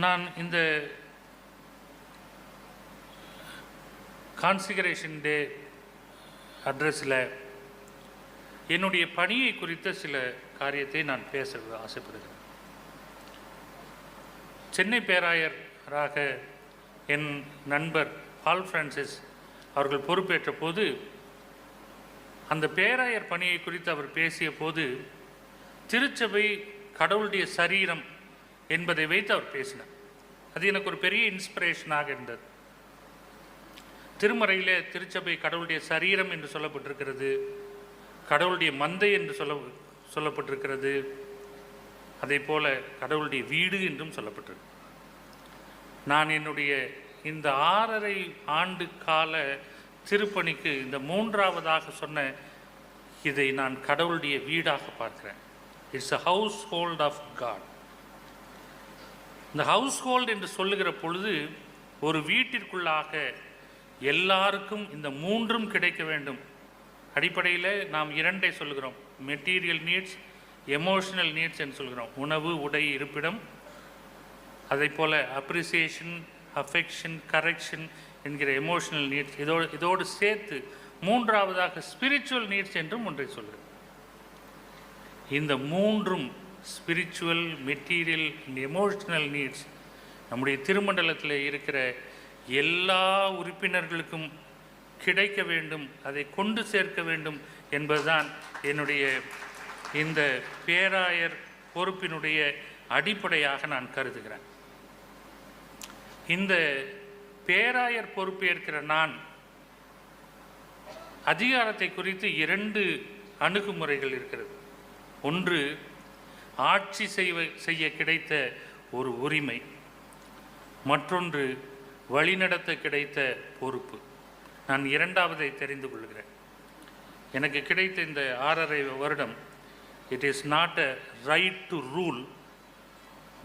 நான் இந்த கான்சிகரேஷன் டே அட்ரஸில் என்னுடைய பணியை குறித்த சில காரியத்தை நான் பேச ஆசைப்படுகிறேன். சென்னை பேராயராக என் நண்பர் பால் பிரான்சிஸ் அவர்கள் பொறுப்பேற்ற போது அந்த பேராயர் பணியை குறித்து அவர் பேசிய போது திருச்சபை கடவுளுடைய சரீரம் என்பதை வைத்து அவர் பேசினார். அது எனக்கு ஒரு பெரிய இன்ஸ்பிரேஷனாக இருந்தது. திருமறையிலே திருச்சபை கடவுளுடைய சரீரம் என்று சொல்லப்பட்டிருக்கிறது, கடவுளுடைய மந்தை என்று சொல்லப்பட்டிருக்கிறது, அதே போல கடவுளுடைய வீடு என்றும் சொல்லப்பட்டிருக்கு. நான் என்னுடைய இந்த 6.5 ஆண்டு கால திருப்பணிக்கு இந்த 3ஆவதாக சொன்ன இதை நான் கடவுளுடைய வீடாக பார்க்கிறேன். It's a household of God. இந்த ஹவுஸ் ஹோல்ட் என்று சொல்லுகிற பொழுது ஒரு வீட்டிற்குள்ளாக எல்லாருக்கும் இந்த 3ம் கிடைக்க வேண்டும். அடிப்படையில் நாம் 2ஐ சொல்லுகிறோம், மெட்டீரியல் நீட்ஸ், எமோஷனல் நீட்ஸ் என்று சொல்கிறோம். உணவு, உடை, இருப்பிடம், அதை போல் அப்ரிசியேஷன், அஃபெக்ஷன், கரெக்ஷன் என்கிற எமோஷனல் நீட்ஸ். இதோடு சேர்த்து 3ஆவதாக ஸ்பிரிச்சுவல் நீட்ஸ் என்றும் ஒன்றை சொல்கிறோம். இந்த 3ம் ஸ்பிரிச்சுவல், மெட்டீரியல், எமோஷனல் நீட்ஸ் நம்முடைய திருமண்டலத்தில் இருக்கிற எல்லா உறுப்பினர்களுக்கும் கிடைக்க வேண்டும், அதை கொண்டு சேர்க்க வேண்டும் என்பதுதான் என்னுடைய இந்த பேராயர் பொறுப்பினுடைய அடிப்படையாக நான் கருதுகிறேன். இந்த பேராயர் பொறுப்பேற்கிற நான் அதிகாரத்தை குறித்து 2 அணுகுமுறைகள் இருக்கிறது. ஒன்று, ஆட்சி செய்ய கிடைத்த ஒரு உரிமை, மற்றொன்று வழிநடத்த கிடைத்த பொறுப்பு. நான் 2ஆவதை தெரிந்து கொள்கிறேன். எனக்கு கிடைத்த இந்த 6.5 வருடம், it is not a right to rule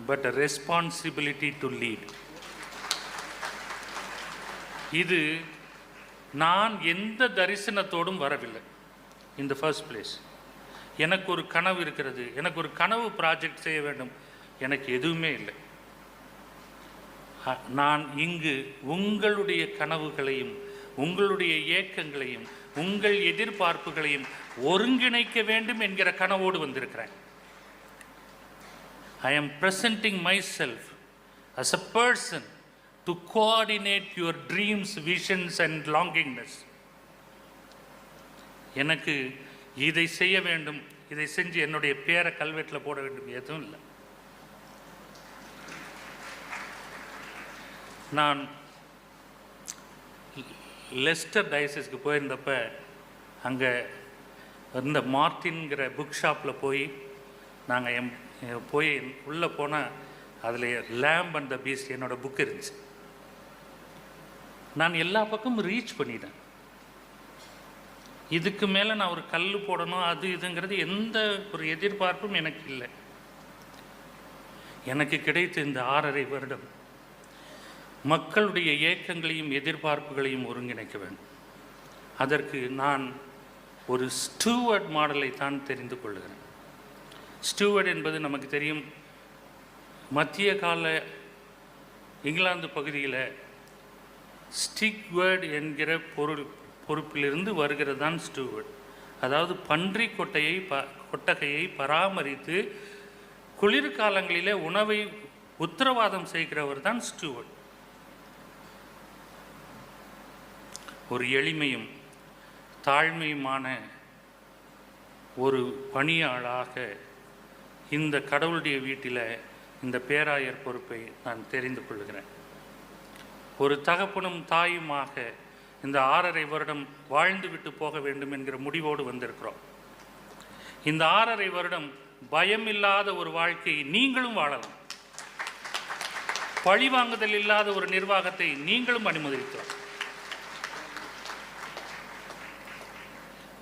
but a responsibility to lead. இது நான் எந்த தரிசனத்தோடும் வரவில்லை. இன் த ஃபர்ஸ்ட் பிளேஸ் எனக்கு ஒரு கனவு இருக்கிறது, எனக்கு ஒரு கனவு ப்ராஜெக்ட் செய்ய வேண்டும், எனக்கு எதுவுமே இல்லை. நான் இங்கு உங்களுடைய கனவுகளையும் உங்களுடைய ஏக்கங்களையும் உங்கள் எதிர்பார்ப்புகளையும் ஒருங்கிணைக்க வேண்டும் என்கிற கனவோடு வந்திருக்கிறேன். I am presenting myself as a person to coordinate your dreams, visions and longingness. எனக்கு இதை செய்ய வேண்டும், இதை செஞ்சு என்னுடைய பேரை கல்வெட்டில் போட வேண்டும் எதுவும் இல்லை. நான் லெஸ்டர் டயசிஸ்க்கு போயிருந்தப்ப அங்கே இந்த மார்ட்டின்கிற புக் ஷாப்பில் போய் நாங்கள் போய் உள்ளே போனால் அதில் லேம்ப் அண்ட் த பீஸ்ட் என்னோடய புக் இருந்துச்சு. நான் எல்லா பக்கமும் ரீச் பண்ணிட்டேன். இதுக்கு மேலே நான் ஒரு கல் போடணும் அது இதுங்கிறது எந்த ஒரு எதிர்பார்ப்பும் எனக்கு இல்லை. எனக்கு கிடைத்த இந்த 6.5 வருடம் மக்களுடைய ஏக்கங்களையும் எதிர்பார்ப்புகளையும் ஒருங்கிணைக்க வேண்டும். அதற்கு நான் ஒரு ஸ்டூவர்ட் மாடலை தான் தெரிந்து கொள்கிறேன். ஸ்டூவர்ட் என்பது நமக்கு தெரியும், மத்திய கால இங்கிலாந்து பகுதியில் ஸ்டிக்வர்ட் என்கிற பொறுப்பிலிருந்து வருகிறது தான் ஸ்டூவர்ட். அதாவது பன்றி கொட்டகையை பராமரித்து குளிர்காலங்களிலே உணவை உத்தரவாதம் செய்கிறவர் தான் ஸ்டூவர்ட். ஒரு எளிமையும் தாழ்மையுமான ஒரு பணியாளாக இந்த கடவுளுடைய வீட்டில் இந்த பேராயர் பொறுப்பை நான் தெரிந்து கொள்கிறேன். ஒரு தகப்பனும் தாயுமாக இந்த 6.5 வருடம் வாழ்ந்துவிட்டு போக வேண்டும் என்கிற முடிவோடு வந்திருக்கிறோம். இந்த 6.5 வருடம் பயமில்லாத ஒரு வாழ்க்கையை நீங்களும் வாழலாம். பழிவாங்குதல் இல்லாத ஒரு நிர்வாகத்தை நீங்களும் அனுமதிக்கிறோம்.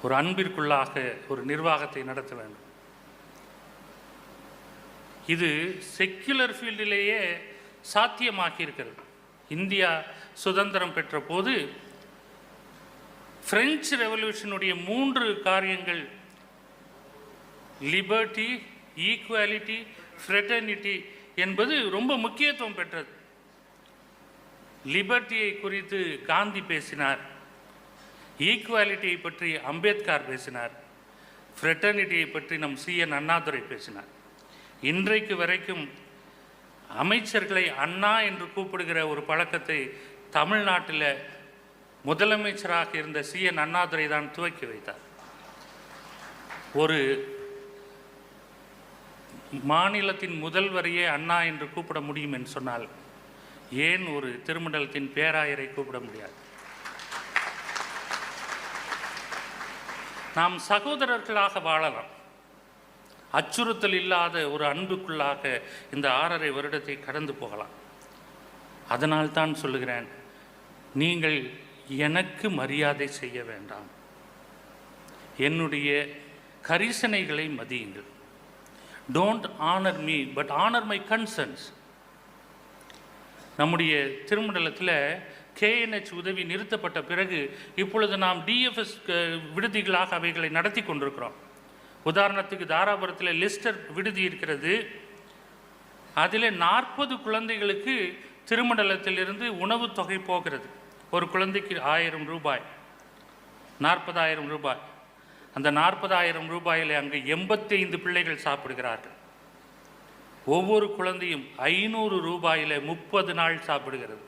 ஒரு அன்பிற்குள்ளாக ஒரு நிர்வாகத்தை நடத்த வேண்டும். இது செக்யுலர் ஃபீல்டிலேயே சாத்தியமாக்கி இருக்கிறது. இந்தியா சுதந்திரம் பெற்ற போது பிரெஞ்சு ரெவல்யூஷனுடைய 3 காரியங்கள், லிபர்ட்டி, ஈக்குவாலிட்டி, ஃப்ரெட்டர்னிட்டி என்பது ரொம்ப முக்கியத்துவம் பெற்றது. லிபர்ட்டியை குறித்து காந்தி பேசினார், ஈக்குவாலிட்டியை பற்றி அம்பேத்கர் பேசினார், ஃப்ரெட்டர்னிட்டியை பற்றி நம் CN அண்ணாதுரை பேசினார். இன்றைக்கு வரைக்கும் அமைச்சர்களை அண்ணா என்று கூப்பிடுகிற ஒரு பழக்கத்தை தமிழ்நாட்டில் முதலமைச்சராக இருந்த CN அண்ணாதுரை தான் துவக்கி வைத்தார். ஒரு மாநிலத்தின் முதல்வரையே அண்ணா என்று கூப்பிட முடியும் என்று சொன்னால் ஏன் ஒரு திருமண்டலத்தின் பேராயரை கூப்பிட முடியாது? நாம் சகோதரர்களாக வாழலாம். அச்சுறுத்தல் இல்லாத ஒரு அன்புக்குள்ளாக இந்த 6.5 வருடத்தை கடந்து போகலாம். அதனால் தான் சொல்லுகிறேன், நீங்கள் எனக்கு மரியாதை செய்ய வேண்டாம், என்னுடைய கரிசனைகளை மதியுங்கள். Don't honour me but honour my concerns. நம்முடைய திருமண்டலத்தில் KNH உதவி நிறுத்தப்பட்ட பிறகு இப்பொழுது நாம் DFS விடுதிகளாக அவைகளை நடத்தி கொண்டிருக்கிறோம். உதாரணத்துக்கு தாராபுரத்தில் லிஸ்டர் விடுதி இருக்கிறது. அதில் 40 குழந்தைகளுக்கு திருமண்டலத்திலிருந்து உணவு தொகை போகிறது. ஒரு குழந்தைக்கு 1000 ரூபாய், 40,000 ரூபாய். அந்த 40,000 ரூபாயில் அங்கு 85 பிள்ளைகள் சாப்பிடுகிறார்கள். ஒவ்வொரு குழந்தையும் 500 ரூபாயில் 30 நாள் சாப்பிடுகிறது.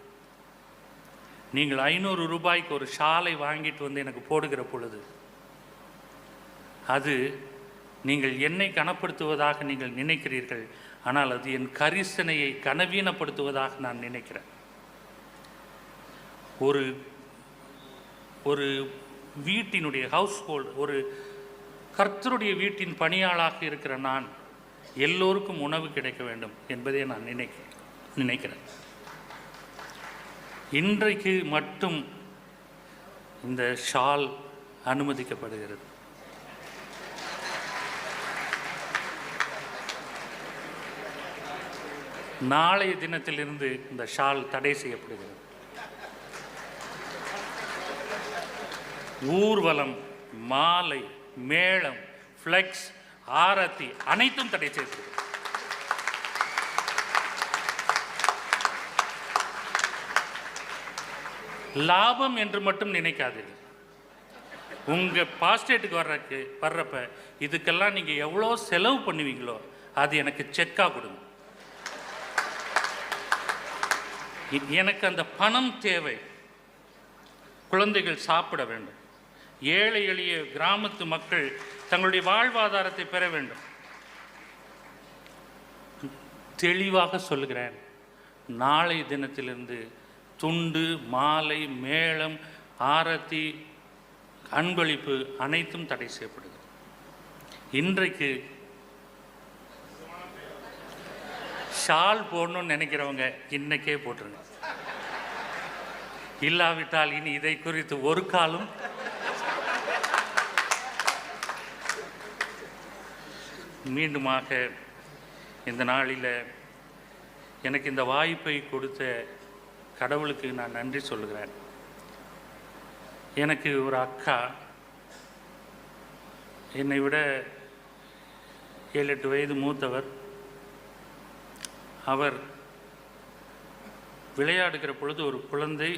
நீங்கள் 500 ரூபாய்க்கு ஒரு ஷாலை வாங்கிட்டு வந்து எனக்கு போடுகிற பொழுது அது நீங்கள் என்னை கனப்படுத்துவதாக நீங்கள் நினைக்கிறீர்கள். ஆனால் அது என் கரிசனையை கனவீனப்படுத்துவதாக நான் நினைக்கிறேன். ஒரு வீட்டினுடைய ஹவுஸ்ஹோல்டு, ஒரு கர்த்தருடைய வீட்டின் பணியாளாக இருக்கிற நான் எல்லோருக்கும் உணவு கிடைக்க வேண்டும் என்பதை நான் நினைக்கிறேன். இன்றைக்கு மட்டும் இந்த ஷால் அனுமதிக்கப்படுகிறது. நாளைய தினத்திலிருந்து இந்த ஷால் தடை செய்யப்படுகிறது. ஊர்வலம், மாலை, மேளம், ஃப்ளெக்ஸ், ஆரத்தி அனைத்தும் தடை செய்யப்படுகிறது. லாபம் என்று மட்டும் நினைக்காதீர்கள். உங்கள் பாஸ்டேட்டுக்கு வர்றப்ப இதுக்கெல்லாம் நீங்கள் எவ்வளோ செலவு பண்ணுவீங்களோ அது எனக்கு செக்காக கொடுங்க. எனக்கு அந்த பணம் தேவை. குழந்தைகள் சாப்பிட வேண்டும். ஏழை எளிய கிராமத்து மக்கள் தங்களுடைய வாழ்வாதாரத்தை பெற வேண்டும். தெளிவாக சொல்லுகிறேன், நாளை தினத்திலிருந்து துண்டு, மாலை, மேளம், ஆரத்தி, அன்பளிப்பு அனைத்தும் தடை செய்யப்படுகிறது. இன்றைக்கு ஷால் போடணும்னு நினைக்கிறவங்க இன்னைக்கே போட்டுருங்க. இல்லாவிட்டால் இனி இதை குறித்து ஒரு காலம் மீண்டுமாக இந்த நாளில் எனக்கு இந்த வாய்ப்பை கொடுத்த கடவுளுக்கு நான் நன்றி சொல்லுகிறேன். எனக்கு ஒரு அக்கா, என்னை விட 7-8 வயது மூத்தவர். அவர் விளையாடுகிற பொழுது ஒரு குழந்தை,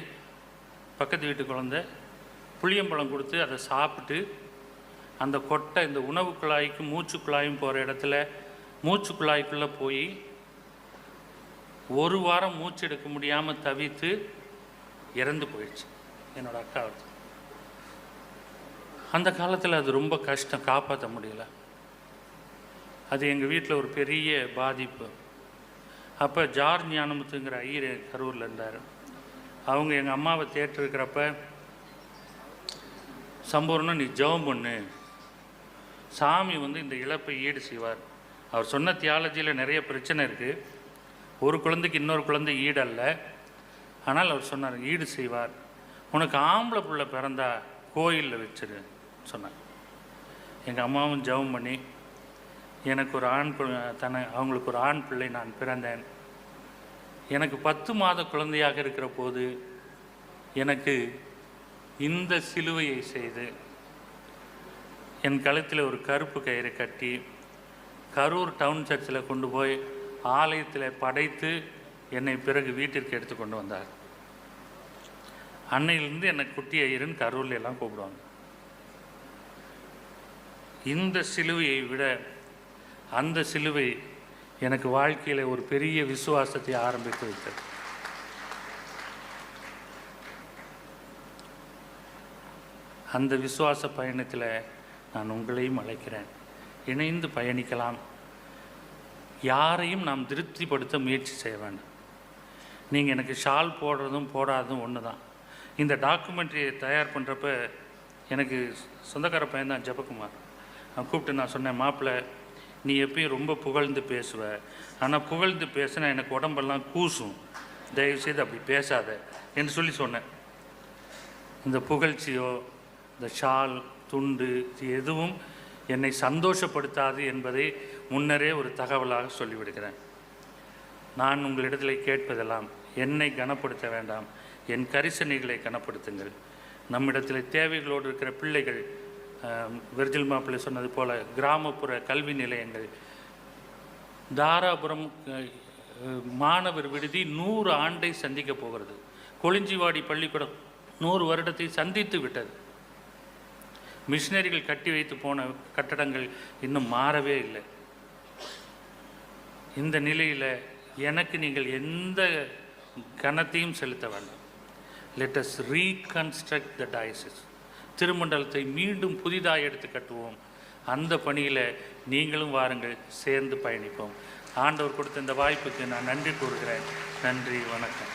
பக்கத்து வீட்டு குழந்தை, புளியம்பழம் கொடுத்து அதை சாப்பிட்டு அந்த கொட்டை இந்த உணவு குழாய்க்கும் மூச்சு குழாயும் போகிற இடத்துல மூச்சு குழாய்க்குள்ளே போய் 1 வாரம் மூச்சு எடுக்க முடியாமல் தவித்து இறந்து போயிடுச்சு என்னோட அக்கா. அந்த காலத்தில் அது ரொம்ப கஷ்டம், காப்பாற்ற முடியல. அது எங்கள் வீட்டில் ஒரு பெரிய பாதிப்பு. அப்போ ஜார்ஜ் ஞானமுத்துங்கிற ஐயர் கரூரில் இருந்தார். அவங்க எங்கள் அம்மாவை தேட்டிருக்கிறப்ப, சம்பூர்ணம் நீ ஜெபம் பண்ணு, சாமி இந்த இழப்பை ஈடு செய்வார். அவர் சொன்ன தியாலஜியில் நிறைய பிரச்சனை இருக்குது. ஒரு குழந்தைக்கு இன்னொரு குழந்தை ஈடல்ல. ஆனால் அவர் சொன்னார், ஈடு செய்வார். உனக்கு ஆம்பளை பிள்ளை பிறந்தா கோயிலில் வச்சிரு சொன்னார். எங்கள் அம்மாவும் ஜெபம் பண்ணி எனக்கு ஒரு அவங்களுக்கு ஒரு ஆண் பிள்ளை நான் பிறந்தேன். எனக்கு 10 மாத குழந்தையாக இருக்கிற போது எனக்கு இந்த சிலுவையை செய்து என் கழுத்தில் ஒரு கருப்பு கயிறு கட்டி கரூர் டவுன் சர்ச்சில் கொண்டு போய் ஆலயத்தில் படைத்து என்னை பிறகு வீட்டிற்கு எடுத்து கொண்டு வந்தார். அன்னையிலிருந்து என்னை குட்டி ஐயருன்னு கரூரில் எல்லாம் கூப்பிடுவாங்க. இந்த சிலுவையை விட அந்த சிலுவை எனக்கு வாழ்க்கையில் ஒரு பெரிய விசுவாசத்தை ஆரம்பித்து வைத்தது. அந்த விசுவாச பயணத்தில் நான் உங்களையும் அழைக்கிறேன். இணைந்து பயணிக்கலாம். யாரையும் நாம் திருப்திப்படுத்த முயற்சி செய்ய வேண்டாம். நீங்கள் எனக்கு ஷால் போடுறதும் போடாததும் ஒன்று தான். இந்த டாக்குமெண்ட்ரியை தயார் பண்ணுறப்ப எனக்கு சொந்தக்கார பையன் தான் ஜெபக்குமார். நான் கூப்பிட்டு நான் சொன்னேன், மாப்பிள்ளை நீ எப்பயும் ரொம்ப புகழ்ந்து பேசுவ, ஆனால் புகழ்ந்து பேசினா எனக்கு உடம்பெல்லாம் கூசும், தயவுசெய்து அப்படி பேசாத என்று சொல்லி சொன்னேன். இந்த புகழ்ச்சியோ இந்த ஷால் துண்டு எதுவும் என்னை சந்தோஷப்படுத்தாது என்பதை முன்னரே ஒரு தகவலாக சொல்லிவிடுகிறேன். நான் உங்களிடத்தில் கேட்பதெல்லாம் என்னை கனப்படுத்த வேண்டாம், என் கரிசனைகளை கனப்படுத்துங்கள். நம்மிடத்தில் தேவைகளோடு இருக்கிற பிள்ளைகள், விர்ஜில் மாப்பிள்ளை சொன்னது போல் கிராமப்புற கல்வி நிலையங்கள், தாராபுரம் மாணவர் விடுதி 100 ஆண்டை சந்திக்க போகிறது. கொளிஞ்சிவாடி பள்ளிக்கூடம் 100 வருடத்தை சந்தித்து விட்டது. மிஷினரிகள் கட்டி வைத்து போன கட்டடங்கள் இன்னும் மாறவே இல்லை. இந்த நிலையில் எனக்கு நீங்கள் எந்த கனத்தையும் செலுத்த வேண்டாம். லெட் அஸ் ரீகன்ஸ்ட்ரக்ட் த டயசிஸ். திருமண்டலத்தை மீண்டும் புதிதாக எடுத்து கட்டுவோம். அந்த பணியில் நீங்களும் வாருங்கள், சேர்ந்து பயணிப்போம். ஆண்டவர் கொடுத்த இந்த வாய்ப்புக்கு நான் நன்றி கூறுகிறேன். நன்றி, வணக்கம்.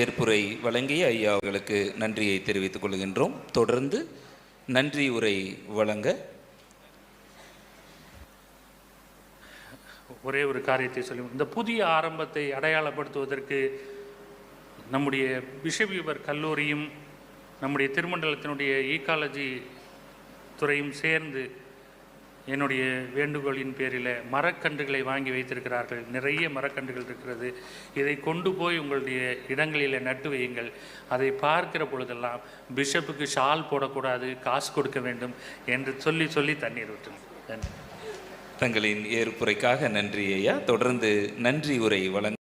ஏற்புரை வழங்கிய ஐயா அவர்களுக்கு நன்றியை தெரிவித்துக் கொள்கின்றோம். தொடர்ந்து நன்றி உரை வழங்க ஒரே ஒரு காரியத்தை சொல்லி, இந்த புதிய ஆரம்பத்தை அடையாளப்படுத்துவதற்கு நம்முடைய பிஷப் வீவர் கல்லூரியும் நம்முடைய திருமண்டலத்தினுடைய ஈகாலஜி துறையும் சேர்ந்து என்னுடைய வேண்டுகோளின் பேரில் மரக்கன்றுகளை வாங்கி வைத்திருக்கிறார்கள். நிறைய மரக்கன்றுகள் இருக்கிறது. இதை கொண்டு போய் உங்களுடைய இடங்களில் நட்டு வையுங்கள். அதை பார்க்கிற பொழுதெல்லாம் பிஷப்புக்கு ஷால் போடக்கூடாது, காசு கொடுக்க வேண்டும் என்று சொல்லி சொல்லி தண்ணீர் விட்டுருங்க. தங்களின் ஏற்புரைக்காக நன்றி ஐயா. தொடர்ந்து நன்றி உரை வழங்க